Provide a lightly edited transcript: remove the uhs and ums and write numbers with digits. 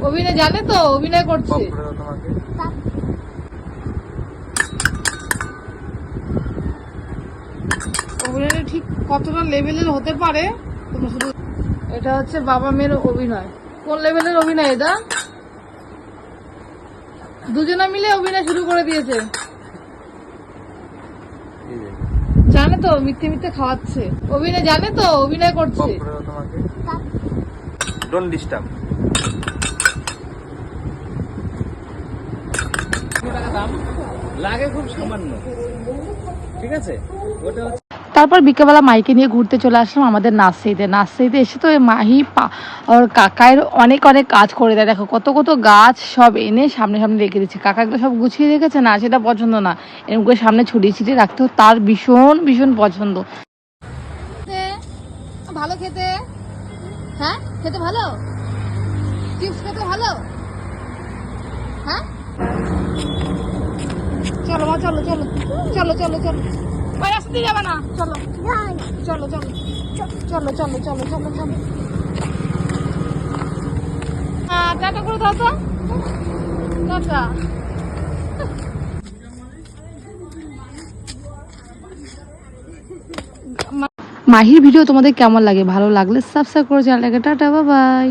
অভিনয় জানে তো, অভিনয় করছে। অভিনয়টা ঠিক কতটা লেভেলের হতে পারে তোমরা শুধু। এটা হচ্ছে বাবা মেয়ের অভিনয়। কোন লেভেলের অভিনয় এটা? দুজনে মিলে অভিনয় শুরু করে দিয়েছে। জানে তো, মিথ্যে মিথ্যে খাওয়াচ্ছে। অভিনয় জানে তো, অভিনয় করছে। Don't disturb. লাগে খুব সামান্য, ঠিক আছে। ওটা তারপর বিকেলবেলা মাইকে নিয়ে ঘুরতে চলে আসলাম আমাদের নার্সারিতে এসে তো মাহি ওর কাকায়ের অনেক অনেক কাজ করে দেয়। দেখো কত কত গাছ সব এনে সামনে সামনে রেখে দিচ্ছে। কাকা এগুলো সব গুছিয়ে রেখেছে না, সেটা পছন্দ না, এরকম করে সামনে ছড়িয়ে ছিটিয়ে রাখতে তার ভীষণ ভীষণ পছন্দ। ভালো খেতে, হ্যাঁ খেতে ভালো, চিপস খেতে ভালো, হ্যাঁ চলো মা, চলো চলো চলো চলো চলো, ওই রাস্তা দিয়ে যাবে না, চলো চলো চলো চলো চলো চলো চলো চলো। টাটা করে দাও তো, টাটা। মাহির ভিডিও তোমাদের কেমন লাগে? ভালো লাগলে সাবস্ক্রাইব করে চ্যানেলটাকে। Tata, bye bye.